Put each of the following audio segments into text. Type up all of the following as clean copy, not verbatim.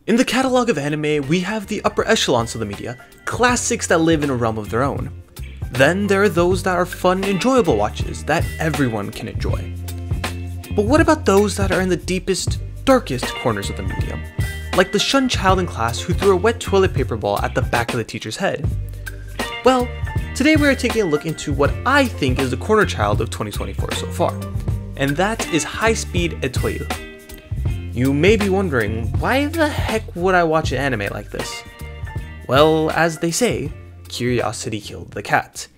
In the catalog of anime, we have the upper echelons of the media, classics that live in a realm of their own. Then there are those that are fun and enjoyable watches that everyone can enjoy. But what about those that are in the deepest, darkest corners of the medium? Like the shunned child in class who threw a wet toilet paper ball at the back of the teacher's head. Well, today we are taking a look into what I think is the corner child of 2024 so far, and that is High Speed Etoyu. You may be wondering, why the heck would I watch an anime like this? Well, as they say, curiosity killed the cat.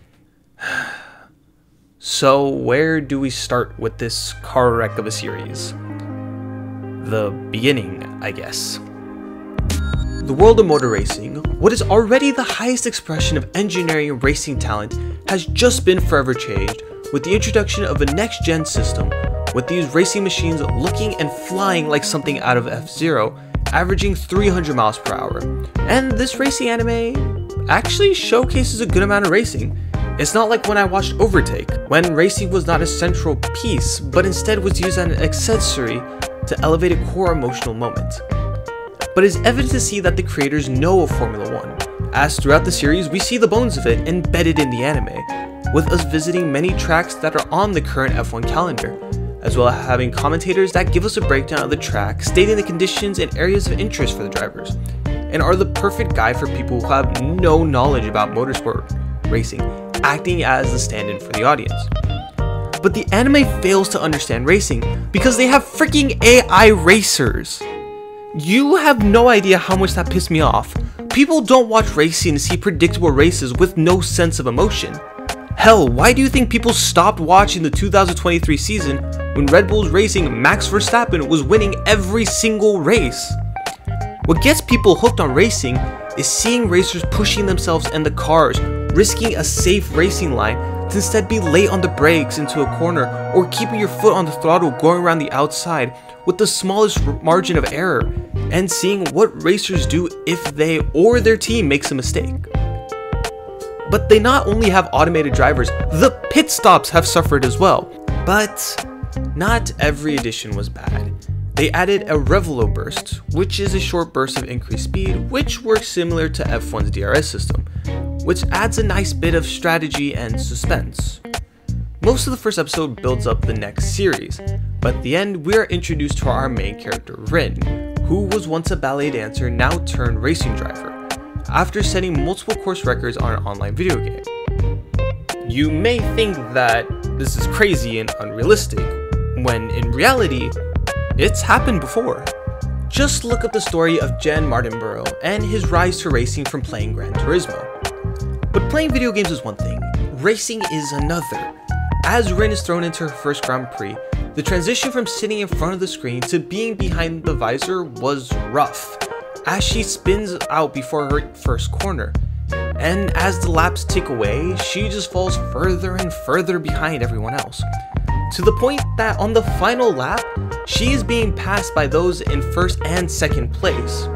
So where do we start with this car wreck of a series? The beginning, I guess. The world of motor racing, what is already the highest expression of engineering and racing talent, has just been forever changed with the introduction of a next-gen system, with these racing machines looking and flying like something out of F-Zero, averaging 300 miles per hour. And this racing anime actually showcases a good amount of racing. It's not like when I watched Overtake, when racing was not a central piece, but instead was used as an accessory to elevate a core emotional moment. But it's evident to see that the creators know of Formula 1, as throughout the series we see the bones of it embedded in the anime, with us visiting many tracks that are on the current F1 calendar, as well as having commentators that give us a breakdown of the track, stating the conditions and areas of interest for the drivers, and are the perfect guide for people who have no knowledge about motorsport racing, acting as the stand-in for the audience. But the anime fails to understand racing because they have freaking AI racers. You have no idea how much that pissed me off. People don't watch racing to see predictable races with no sense of emotion. Hell, why do you think people stopped watching the 2023 season when Red Bull's racing Max Verstappen was winning every single race? What gets people hooked on racing is seeing racers pushing themselves and the cars, risking a safe racing line to instead be late on the brakes into a corner or keeping your foot on the throttle going around the outside with the smallest margin of error, and seeing what racers do if they or their team makes a mistake. But they not only have automated drivers, the pit stops have suffered as well. But not every addition was bad. They added a Revelo burst, which is a short burst of increased speed, which works similar to F1's DRS system, which adds a nice bit of strategy and suspense. Most of the first episode builds up the next series, but at the end we are introduced to our main character Rin, who was once a ballet dancer now turned racing driver, after setting multiple course records on an online video game. You may think that this is crazy and unrealistic, when in reality, it's happened before. Just look up the story of Jen Martinborough and his rise to racing from playing Gran Turismo. But playing video games is one thing, racing is another. As Rin is thrown into her first Grand Prix, the transition from sitting in front of the screen to being behind the visor was rough, as she spins out before her first corner. And as the laps tick away, she just falls further and further behind everyone else, to the point that on the final lap, she is being passed by those in first and second place.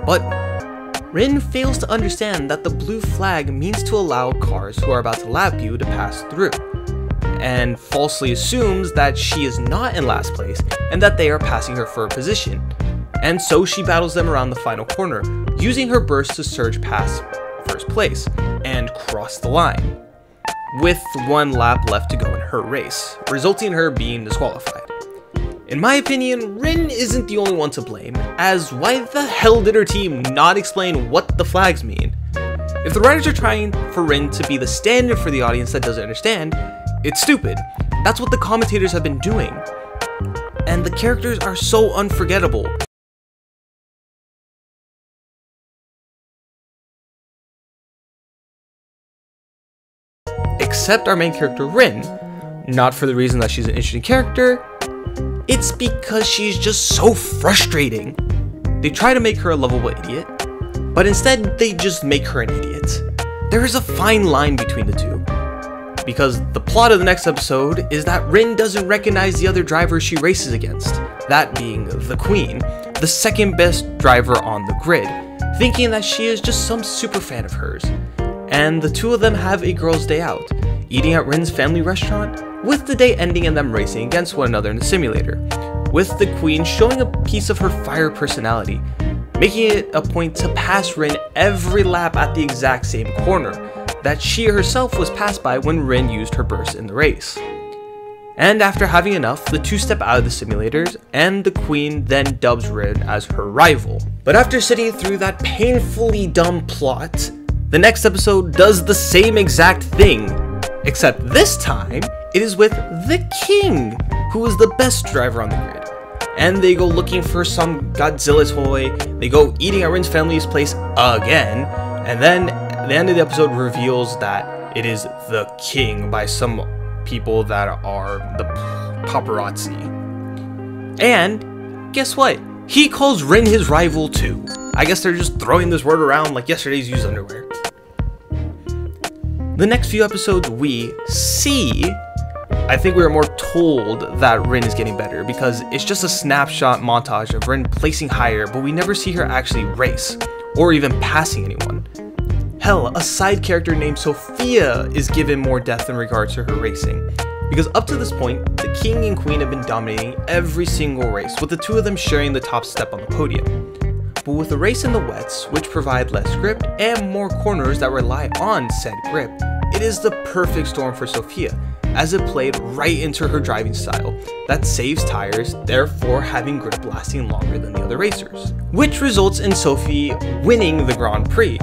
But Rin fails to understand that the blue flag means to allow cars who are about to lap you to pass through, and falsely assumes that she is not in last place and that they are passing her for a position. And so she battles them around the final corner, using her burst to surge past first place and cross the line, with one lap left to go in her race, resulting in her being disqualified. In my opinion, Rin isn't the only one to blame, as why the hell did her team not explain what the flags mean? If the writers are trying for Rin to be the stand-in for the audience that doesn't understand, it's stupid. That's what the commentators have been doing. And the characters are so unforgettable. Except our main character Rin. Not for the reason that she's an interesting character, it's because she's just so frustrating. They try to make her a lovable idiot, but instead they just make her an idiot. There is a fine line between the two, because the plot of the next episode is that Rin doesn't recognize the other driver she races against, that being the Queen, the second best driver on the grid, thinking that she is just some super fan of hers. And the two of them have a girls' day out, eating at Rin's family restaurant, with the day ending in them racing against one another in the simulator, with the Queen showing a piece of her fire personality, making it a point to pass Rin every lap at the exact same corner that she herself was passed by when Rin used her burst in the race. And after having enough, the two step out of the simulators, and the Queen then dubs Rin as her rival. But after sitting through that painfully dumb plot, the next episode does the same exact thing, except this time, it is with the King, who is the best driver on the grid. And they go looking for some Godzilla toy, they go eating at Rin's family's place again, and then the end of the episode reveals that it is the King by some people that are the paparazzi. And guess what? He calls Rin his rival too. I guess they're just throwing this word around like yesterday's used underwear. The next few episodes we see, I think we are more told that Rin is getting better because it's just a snapshot montage of Rin placing higher, but we never see her actually race or even passing anyone. Hell, a side character named Sophia is given more depth in regards to her racing, because up to this point, the King and Queen have been dominating every single race, with the two of them sharing the top step on the podium. But with the race in the wets, which provide less grip and more corners that rely on said grip, it is the perfect storm for Sophia, as it played right into her driving style that saves tires, therefore having grip lasting longer than the other racers, which results in Sophie winning the Grand Prix.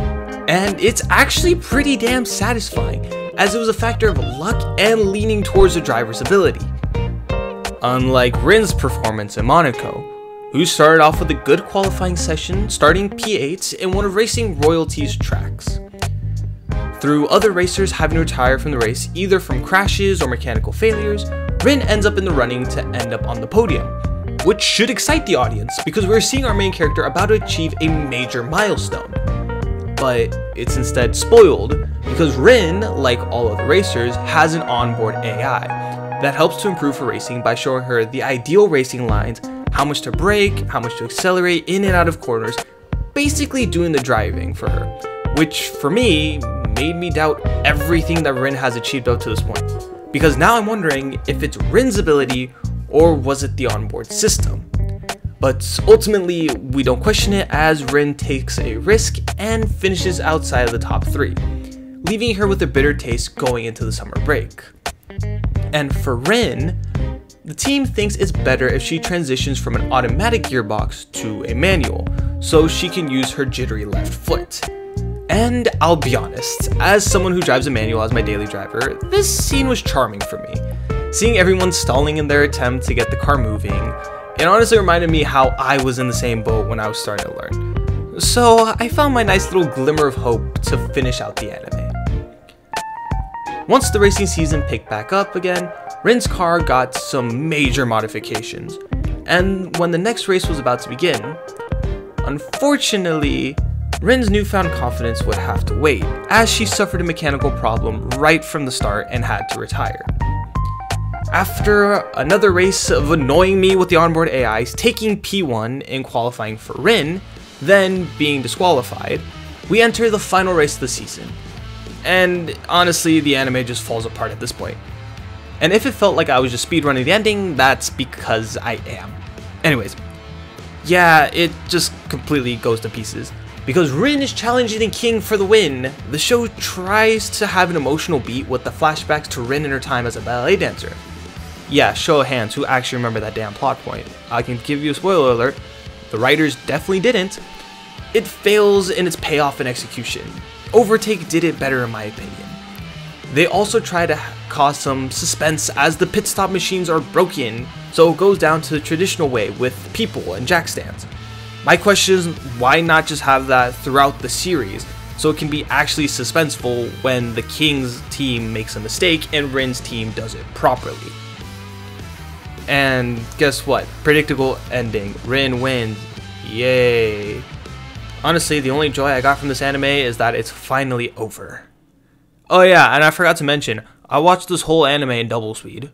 And it's actually pretty damn satisfying, as it was a factor of luck and leaning towards the driver's ability. Unlike Rin's performance in Monaco, who started off with a good qualifying session, starting P8 in one of Racing Royalty's tracks. Through other racers having to retire from the race either from crashes or mechanical failures, Rin ends up in the running to end up on the podium, which should excite the audience because we're seeing our main character about to achieve a major milestone. But it's instead spoiled because Rin, like all other racers, has an onboard AI that helps to improve her racing by showing her the ideal racing lines, how much to brake, how much to accelerate in and out of corners, basically doing the driving for her, which for me made me doubt everything that Rin has achieved up to this point, because now I'm wondering if it's Rin's ability or was it the onboard system. But ultimately, we don't question it as Rin takes a risk and finishes outside of the top 3, leaving her with a bitter taste going into the summer break. And for Rin, the team thinks it's better if she transitions from an automatic gearbox to a manual, so she can use her jittery left foot. And I'll be honest, as someone who drives a manual as my daily driver, this scene was charming for me. Seeing everyone stalling in their attempt to get the car moving, it honestly reminded me how I was in the same boat when I was starting to learn. So I found my nice little glimmer of hope to finish out the anime. Once the racing season picked back up again, Rin's car got some major modifications. And when the next race was about to begin, unfortunately, Rin's newfound confidence would have to wait, as she suffered a mechanical problem right from the start and had to retire. After another race of annoying me with the onboard AIs, taking P1 and qualifying for Rin, then being disqualified, we enter the final race of the season. And honestly, the anime just falls apart at this point. And if it felt like I was just speedrunning the ending, that's because I am. Anyways, yeah, it just completely goes to pieces. Because Rin is challenging the King for the win, the show tries to have an emotional beat with the flashbacks to Rin and her time as a ballet dancer. Yeah, show of hands who actually remember that damn plot point. I can give you a spoiler alert, the writers definitely didn't. It fails in its payoff and execution. Overtake did it better in my opinion. They also try to cause some suspense as the pit stop machines are broken, so it goes down to the traditional way with people and jack stands. My question is, why not just have that throughout the series, so it can be actually suspenseful when the King's team makes a mistake and Rin's team does it properly. And guess what? Predictable ending. Rin wins. Yay. Honestly, the only joy I got from this anime is that it's finally over. Oh yeah, and I forgot to mention, I watched this whole anime in double speed.